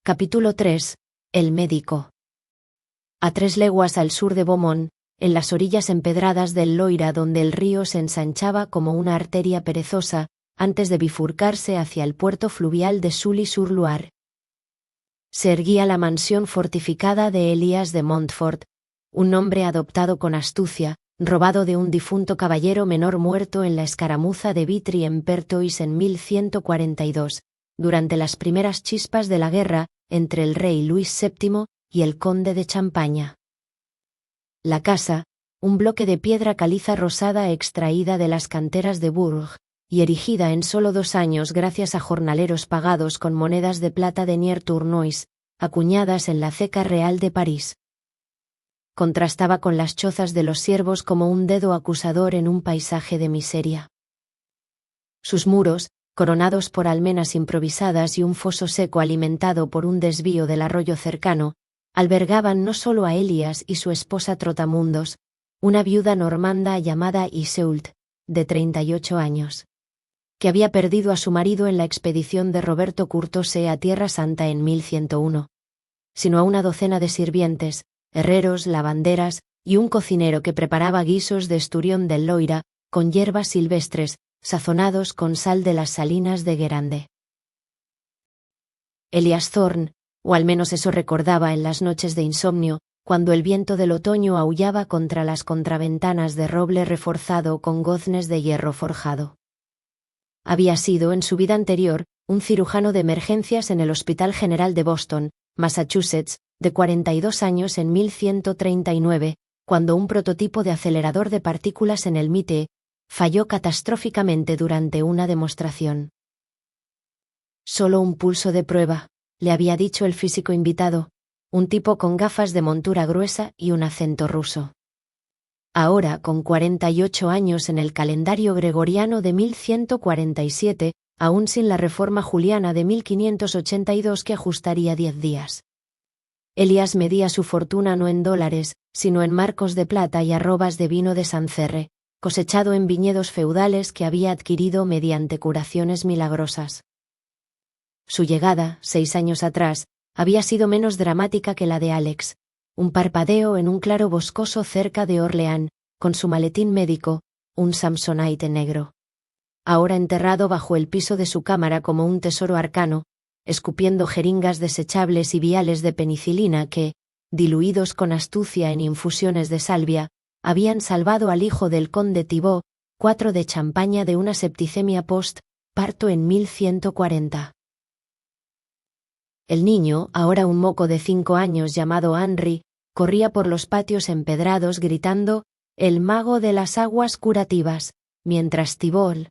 Capítulo 3. El médico. A 3 leguas al sur de Beaumont, en las orillas empedradas del Loira donde el río se ensanchaba como una arteria perezosa, antes de bifurcarse hacia el puerto fluvial de Sully-sur-Loire, se erguía la mansión fortificada de Elías de Montfort, un nombre adoptado con astucia, robado de un difunto caballero menor muerto en la escaramuza de Vitry-en-Perthois en 1142, durante las primeras chispas de la guerra entre el rey Luis VII y el conde de Champaña. La casa, un bloque de piedra caliza rosada extraída de las canteras de Bourges, y erigida en solo 2 años gracias a jornaleros pagados con monedas de plata de Nier-Tournois, acuñadas en la ceca real de París. Contrastaba con las chozas de los siervos como un dedo acusador en un paisaje de miseria. Sus muros, coronados por almenas improvisadas y un foso seco alimentado por un desvío del arroyo cercano, albergaban no solo a Elias y su esposa Trotamundos, una viuda normanda llamada Iseult, de 38 años, que había perdido a su marido en la expedición de Roberto Curtose a Tierra Santa en 1101, sino a una docena de sirvientes, herreros, lavanderas y un cocinero que preparaba guisos de esturión del Loira, con hierbas silvestres, sazonados con sal de las salinas de Guérande. Elias Thorne, o al menos eso recordaba en las noches de insomnio, cuando el viento del otoño aullaba contra las contraventanas de roble reforzado con goznes de hierro forjado. Había sido en su vida anterior un cirujano de emergencias en el Hospital General de Boston, Massachusetts, de 42 años en 1139, cuando un prototipo de acelerador de partículas en el MIT falló catastróficamente durante una demostración. Solo un pulso de prueba, le había dicho el físico invitado, un tipo con gafas de montura gruesa y un acento ruso. Ahora, con 48 años en el calendario gregoriano de 1147, aún sin la reforma juliana de 1582 que ajustaría 10 días. Elias medía su fortuna no en dólares, sino en marcos de plata y arrobas de vino de Sancerre, cosechado en viñedos feudales que había adquirido mediante curaciones milagrosas. Su llegada, 6 años atrás, había sido menos dramática que la de Alex, un parpadeo en un claro boscoso cerca de Orleán, con su maletín médico, un Samsonite negro. Ahora enterrado bajo el piso de su cámara como un tesoro arcano, escupiendo jeringas desechables y viales de penicilina que, diluidos con astucia en infusiones de salvia, habían salvado al hijo del conde Thibaut, 4 de Champaña de una septicemia post-parto en 1140. El niño, ahora un moco de 5 años llamado Henry, corría por los patios empedrados gritando «El mago de las aguas curativas», mientras Thibaut,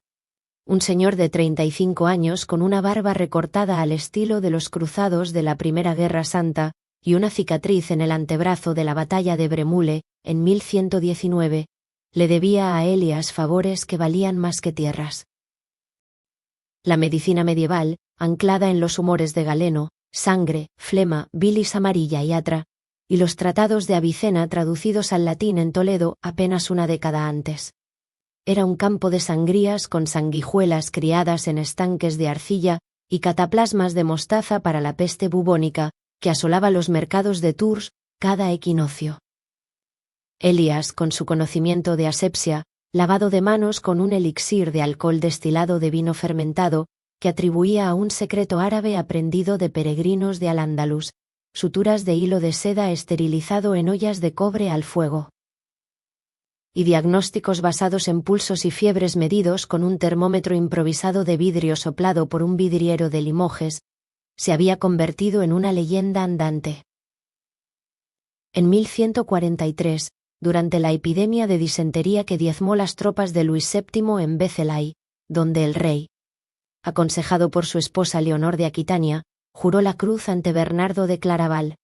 un señor de 35 años con una barba recortada al estilo de los cruzados de la Primera Guerra Santa y una cicatriz en el antebrazo de la batalla de Bremule, en 1119, le debía a Elias favores que valían más que tierras. La medicina medieval, anclada en los humores de Galeno, sangre, flema, bilis amarilla y atra, y los tratados de Avicena traducidos al latín en Toledo apenas una década antes. Era un campo de sangrías con sanguijuelas criadas en estanques de arcilla y cataplasmas de mostaza para la peste bubónica, que asolaba los mercados de Tours cada equinoccio. Elias, con su conocimiento de asepsia, lavado de manos con un elixir de alcohol destilado de vino fermentado, que atribuía a un secreto árabe aprendido de peregrinos de Al-Ándalus, suturas de hilo de seda esterilizado en ollas de cobre al fuego, y diagnósticos basados en pulsos y fiebres medidos con un termómetro improvisado de vidrio soplado por un vidriero de Limoges, se había convertido en una leyenda andante. En 1143, durante la epidemia de disentería que diezmó las tropas de Luis VII en Vézelay, donde el rey, aconsejado por su esposa Leonor de Aquitania, juró la cruz ante Bernardo de Claraval,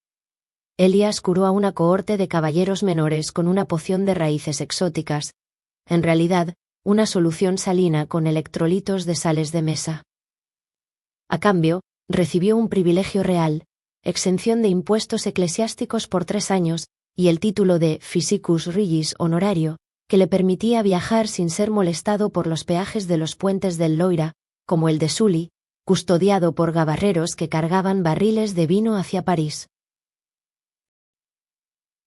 Elias curó a una cohorte de caballeros menores con una poción de raíces exóticas, en realidad, una solución salina con electrolitos de sales de mesa. A cambio, recibió un privilegio real, exención de impuestos eclesiásticos por 3 años, y el título de Physicus Regis honorario, que le permitía viajar sin ser molestado por los peajes de los puentes del Loira, como el de Sully, custodiado por gabarreros que cargaban barriles de vino hacia París.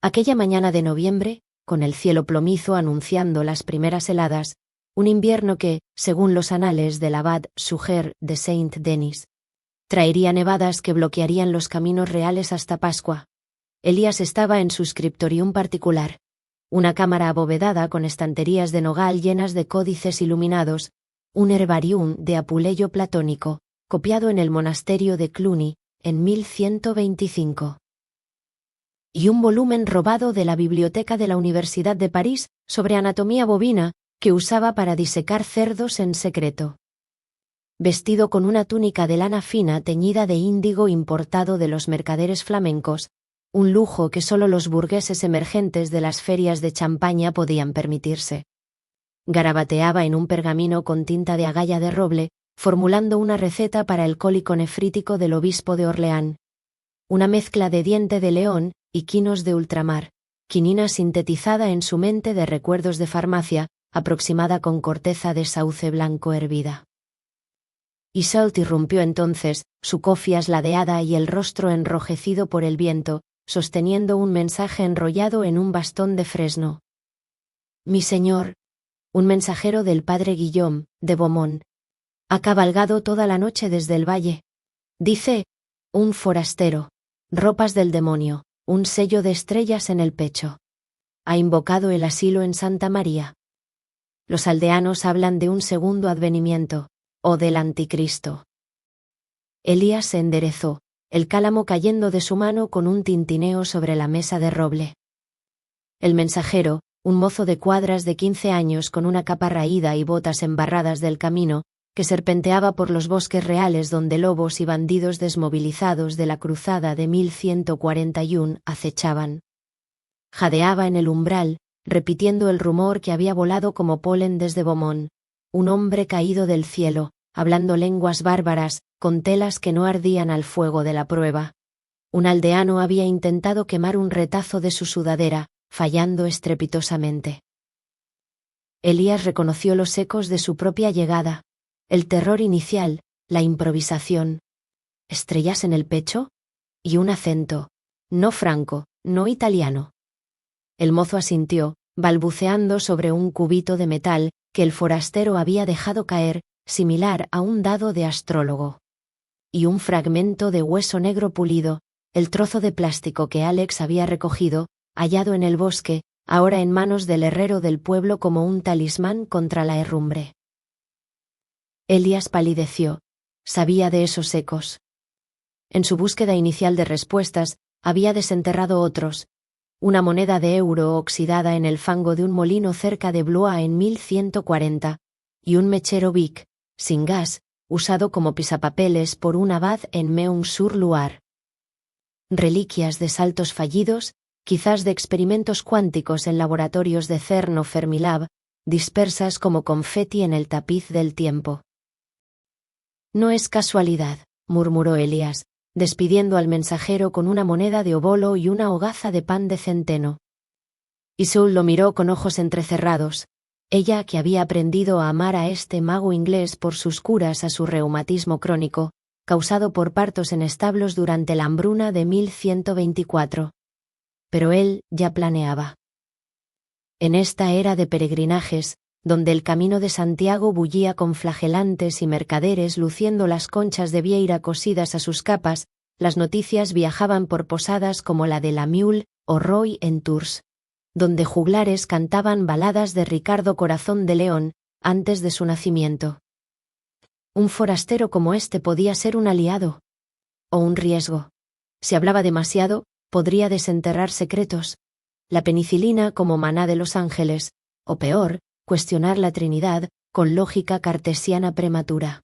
Aquella mañana de noviembre, con el cielo plomizo anunciando las primeras heladas, un invierno que, según los anales del abad Suger de Saint-Denis, traería nevadas que bloquearían los caminos reales hasta Pascua, Elías estaba en su scriptorium particular, una cámara abovedada con estanterías de nogal llenas de códices iluminados, un herbarium de apuleyo platónico, copiado en el monasterio de Cluny, en 1125. Y un volumen robado de la biblioteca de la Universidad de París sobre anatomía bovina, que usaba para disecar cerdos en secreto. Vestido con una túnica de lana fina teñida de índigo importado de los mercaderes flamencos, un lujo que solo los burgueses emergentes de las ferias de Champaña podían permitirse. Garabateaba en un pergamino con tinta de agalla de roble, formulando una receta para el cólico nefrítico del obispo de Orleán. Una mezcla de diente de león y quinos de ultramar, quinina sintetizada en su mente de recuerdos de farmacia, aproximada con corteza de sauce blanco hervida. Iseult irrumpió entonces, su cofias ladeada y el rostro enrojecido por el viento, sosteniendo un mensaje enrollado en un bastón de fresno. Mi señor, un mensajero del padre Guillaume, de Beaumont, ha cabalgado toda la noche desde el valle. Dice, un forastero, ropas del demonio, un sello de estrellas en el pecho. Ha invocado el asilo en Santa María. Los aldeanos hablan de un segundo advenimiento, o del anticristo. Elías se enderezó, el cálamo cayendo de su mano con un tintineo sobre la mesa de roble. El mensajero, un mozo de cuadras de 15 años con una capa raída y botas embarradas del camino, que serpenteaba por los bosques reales donde lobos y bandidos desmovilizados de la cruzada de 1141 acechaban. Jadeaba en el umbral, repitiendo el rumor que había volado como polen desde Beaumont, un hombre caído del cielo, hablando lenguas bárbaras, con telas que no ardían al fuego de la prueba. Un aldeano había intentado quemar un retazo de su sudadera, fallando estrepitosamente. Elías reconoció los ecos de su propia llegada, el terror inicial, la improvisación. ¿Estrellas en el pecho? Y un acento, no franco, no italiano. El mozo asintió, balbuceando sobre un cubito de metal que el forastero había dejado caer, similar a un dado de astrólogo. Y un fragmento de hueso negro pulido, el trozo de plástico que Alex había recogido, hallado en el bosque, ahora en manos del herrero del pueblo como un talismán contra la herrumbre. Elías palideció. Sabía de esos ecos. En su búsqueda inicial de respuestas, había desenterrado otros. Una moneda de euro oxidada en el fango de un molino cerca de Blois en 1140, y un mechero Bic, sin gas, usado como pisapapeles por un abad en Meung-sur-Loire. Reliquias de saltos fallidos, quizás de experimentos cuánticos en laboratorios de CERN o Fermilab, dispersas como confeti en el tapiz del tiempo. No es casualidad, murmuró Elías, despidiendo al mensajero con una moneda de obolo y una hogaza de pan de centeno. Iseult lo miró con ojos entrecerrados. Ella, que había aprendido a amar a este mago inglés por sus curas a su reumatismo crónico, causado por partos en establos durante la hambruna de 1124. Pero él ya planeaba. En esta era de peregrinajes, donde el camino de Santiago bullía con flagelantes y mercaderes luciendo las conchas de vieira cosidas a sus capas, las noticias viajaban por posadas como la de la Mule o Roy en Tours, donde juglares cantaban baladas de Ricardo Corazón de León, antes de su nacimiento. Un forastero como este podía ser un aliado, o un riesgo. Si hablaba demasiado, podría desenterrar secretos. La penicilina como maná de los ángeles, o peor, cuestionar la Trinidad, con lógica cartesiana prematura.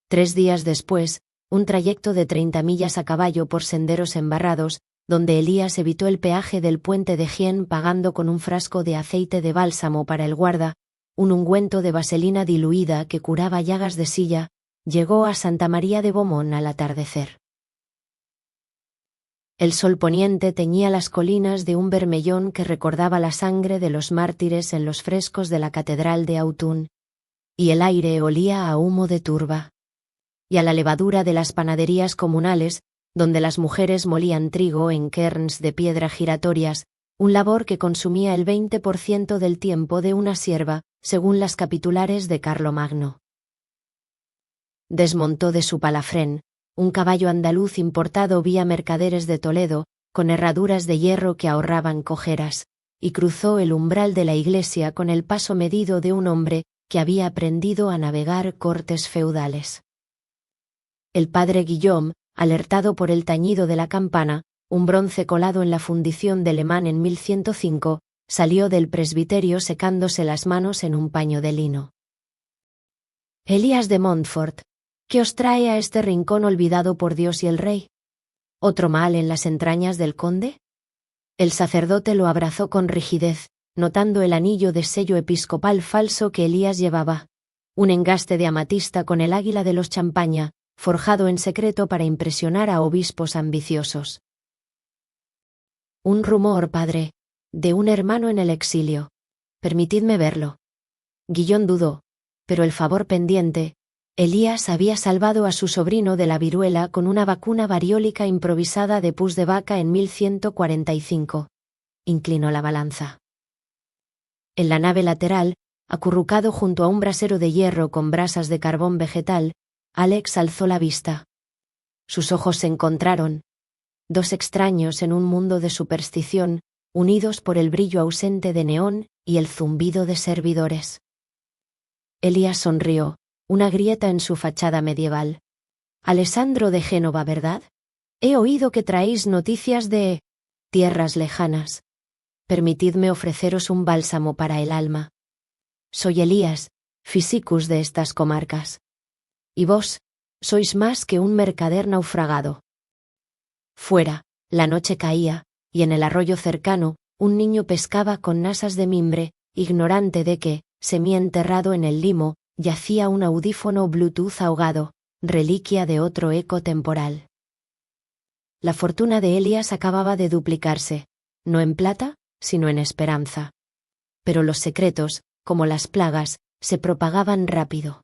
3 días después, un trayecto de 30 millas a caballo por senderos embarrados, donde Elías evitó el peaje del puente de Gien pagando con un frasco de aceite de bálsamo para el guarda, un ungüento de vaselina diluida que curaba llagas de silla, llegó a Santa María de Beaumont al atardecer. El sol poniente teñía las colinas de un bermellón que recordaba la sangre de los mártires en los frescos de la catedral de Autun, y el aire olía a humo de turba. y a la levadura de las panaderías comunales, donde las mujeres molían trigo en cairns de piedra giratorias, un labor que consumía el 20% del tiempo de una sierva, según las capitulares de Carlomagno. Desmontó de su palafrén, un caballo andaluz importado vía mercaderes de Toledo, con herraduras de hierro que ahorraban cojeras, y cruzó el umbral de la iglesia con el paso medido de un hombre que había aprendido a navegar cortes feudales. El padre Guillaume, alertado por el tañido de la campana, un bronce colado en la fundición de Le Mans en 1105, salió del presbiterio secándose las manos en un paño de lino. Elías de Montfort, ¿qué os trae a este rincón olvidado por Dios y el rey? ¿Otro mal en las entrañas del conde? El sacerdote lo abrazó con rigidez, notando el anillo de sello episcopal falso que Elías llevaba, un engaste de amatista con el águila de los Champaña, forjado en secreto para impresionar a obispos ambiciosos. Un rumor, padre, de un hermano en el exilio. Permitidme verlo. Guillón dudó, pero el favor pendiente, Elías había salvado a su sobrino de la viruela con una vacuna variólica improvisada de pus de vaca en 1145. Inclinó la balanza. En la nave lateral, acurrucado junto a un brasero de hierro con brasas de carbón vegetal, Alex alzó la vista. Sus ojos se encontraron. Dos extraños en un mundo de superstición, unidos por el brillo ausente de neón y el zumbido de servidores. Elías sonrió, una grieta en su fachada medieval. Alessandro de Génova, ¿verdad? He oído que traéis noticias de tierras lejanas. Permitidme ofreceros un bálsamo para el alma. Soy Elías, physicus de estas comarcas. Y vos, sois más que un mercader naufragado. Fuera, la noche caía, y en el arroyo cercano, un niño pescaba con nasas de mimbre, ignorante de que, semienterrado en el limo, yacía un audífono Bluetooth ahogado, reliquia de otro eco temporal. La fortuna de Elías acababa de duplicarse, no en plata, sino en esperanza. Pero los secretos, como las plagas, se propagaban rápido.